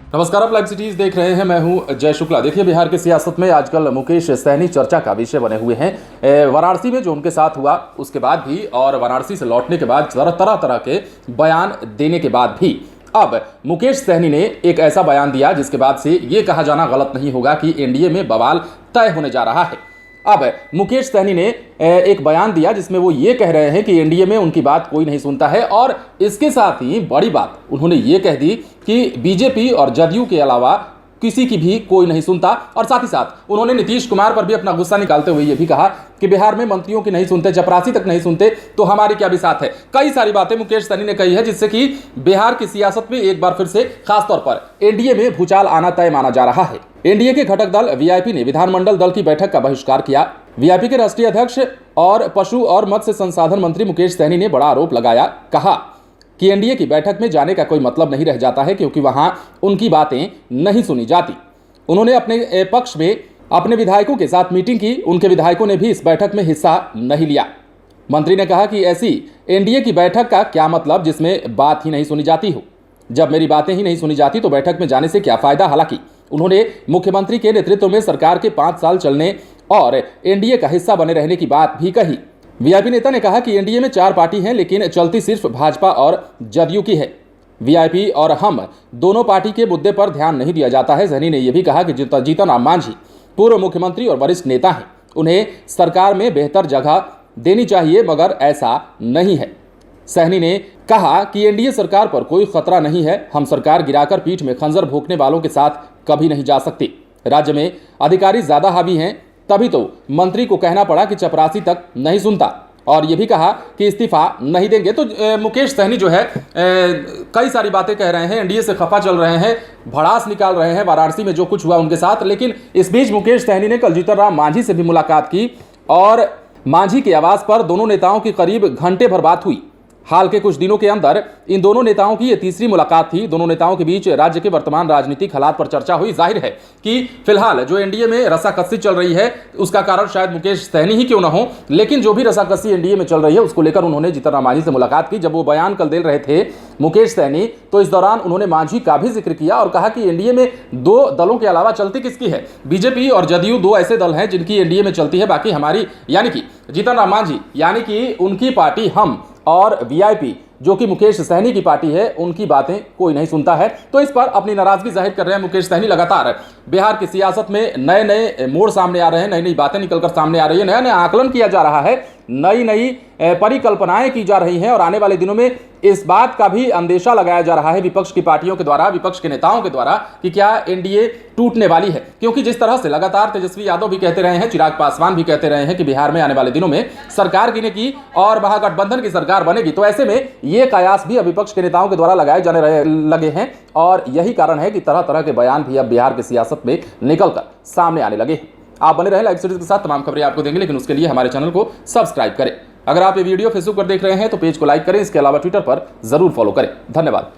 नमस्कार, आप live cities देख रहे हैं। मैं हूं जय शुक्ला। देखिए, बिहार की सियासत में आजकल मुकेश सहनी चर्चा का विषय बने हुए हैं। वाराणसी में जो उनके साथ हुआ उसके बाद भी और वाराणसी से लौटने के बाद तरह तरह के बयान देने के बाद भी अब मुकेश सहनी ने एक ऐसा बयान दिया जिसके बाद से ये कहा जाना गलत नहीं होगा कि एनडीए में बवाल तय होने जा रहा है। अब मुकेश सहनी ने एक बयान दिया जिसमें वो ये कह रहे हैं कि एनडीए में उनकी बात कोई नहीं सुनता है, और इसके साथ ही बड़ी बात उन्होंने ये कह दी कि बीजेपी और जदयू के अलावा किसी की भी कोई नहीं सुनता। और साथ ही साथ उन्होंने नीतीश कुमार पर भी अपना गुस्सा निकालते हुए ये भी कहा कि बिहार में मंत्रियों की नहीं सुनते, चपरासी तक नहीं सुनते, तो हमारी क्या भी साथ है। कई सारी बातें मुकेश सहनी ने कही है जिससे कि बिहार की सियासत में एक बार फिर से खासतौर पर एनडीए में भूचाल आना तय माना जा रहा है। एनडीए के घटक दल वीआईपी ने विधानमंडल दल की बैठक का बहिष्कार किया। वीआईपी के राष्ट्रीय अध्यक्ष और पशु और मत्स्य संसाधन मंत्री मुकेश सहनी ने बड़ा आरोप लगाया। कहा कि एनडीए की बैठक में जाने का कोई मतलब नहीं रह जाता है क्योंकि वहां उनकी बातें नहीं सुनी जाती। उन्होंने अपने पक्ष में अपने विधायकों के साथ मीटिंग की, उनके विधायकों ने भी इस बैठक में हिस्सा नहीं लिया। मंत्री ने कहा कि ऐसी एनडीए की बैठक का क्या मतलब जिसमें बात ही नहीं सुनी जाती हो। जब मेरी बातें ही नहीं सुनी जाती तो बैठक में जाने से क्या फायदा। हालांकि उन्होंने मुख्यमंत्री के नेतृत्व में सरकार के 5 साल चलने और एनडीए का हिस्सा बने रहने की बात भी कही। वीआईपी नेता ने कहा कि एनडीए में 4 पार्टी हैं लेकिन चलती सिर्फ भाजपा और जदयू की है। वीआईपी और हम दोनों पार्टी के मुद्दे पर ध्यान नहीं दिया जाता है। सहनी ने यह भी कहा कि जीतन राम मांझी पूर्व मुख्यमंत्री और वरिष्ठ नेता हैं, उन्हें सरकार में बेहतर जगह देनी चाहिए, मगर ऐसा नहीं है। सहनी ने कहा कि एनडीए सरकार पर कोई खतरा नहीं है। हम सरकार गिराकर पीठ में खंजर भोंकने वालों के साथ कभी नहीं जा सकते। राज्य में अधिकारी ज्यादा हावी हैं, तभी तो मंत्री को कहना पड़ा कि चपरासी तक नहीं सुनता, और ये भी कहा कि इस्तीफा नहीं देंगे। तो मुकेश सहनी जो है कई सारी बातें कह रहे हैं, एनडीए से खफा चल रहे हैं, भड़ास निकाल रहे हैं वाराणसी में जो कुछ हुआ उनके साथ। लेकिन इस बीच मुकेश सहनी ने कल जीतन राम मांझी से भी मुलाकात की और मांझी के आवास पर दोनों नेताओं की करीब घंटे भर बात हुई। हाल के कुछ दिनों के अंदर इन दोनों नेताओं की ये तीसरी मुलाकात थी। दोनों नेताओं के बीच राज्य के वर्तमान राजनीतिक हालात पर चर्चा हुई। जाहिर है कि फिलहाल जो एनडीए में रसाकसी चल रही है उसका कारण शायद मुकेश सहनी ही क्यों न हो, लेकिन जो भी रसाकसी एनडीए में चल रही है उसको लेकर उन्होंने जीतन राम मांझी से मुलाकात की। जब वो बयान कल दे रहे थे मुकेश सहनी, तो इस दौरान उन्होंने मांझी का भी जिक्र किया और कहा कि एनडीए में 2 दलों के अलावा चलती किसकी है। बीजेपी और जदयू 2 ऐसे दल हैं जिनकी एनडीए में चलती है, बाकी हमारी यानी कि जीतन राम मांझी यानी कि उनकी पार्टी हम और वीआईपी जो कि मुकेश सहनी की पार्टी है उनकी बातें कोई नहीं सुनता है। तो इस पर अपनी नाराजगी जाहिर कर रहे हैं मुकेश सहनी। लगातार बिहार की सियासत में नए नए मोड़ सामने आ रहे हैं, नई नई बातें निकलकर सामने आ रही है, नया नया आकलन किया जा रहा है, नई नई परिकल्पनाएं की जा रही हैं, और आने वाले दिनों में इस बात का भी अंदेशा लगाया जा रहा है विपक्ष की पार्टियों के द्वारा, विपक्ष के नेताओं के द्वारा, कि क्या एनडीए टूटने वाली है। क्योंकि जिस तरह से लगातार तेजस्वी यादव भी कहते रहे हैं, चिराग पासवान भी कहते रहे हैं कि बिहार में आने वाले दिनों में सरकार गिनेगी और महागठबंधन की सरकार बनेगी, तो ऐसे में ये कयास भी अब विपक्ष के नेताओं के द्वारा लगाए जाने लगे हैं, और यही कारण है कि तरह तरह के बयान भी अब बिहार की सियासत में निकलकर सामने आने लगे हैं। आप बने रहे लाइव सीरीज के साथ, तमाम खबरें आपको देंगे, लेकिन उसके लिए हमारे चैनल को सब्सक्राइब करें। अगर आप ये वीडियो फेसबुक पर देख रहे हैं तो पेज को लाइक करें, इसके अलावा ट्विटर पर जरूर फॉलो करें। धन्यवाद।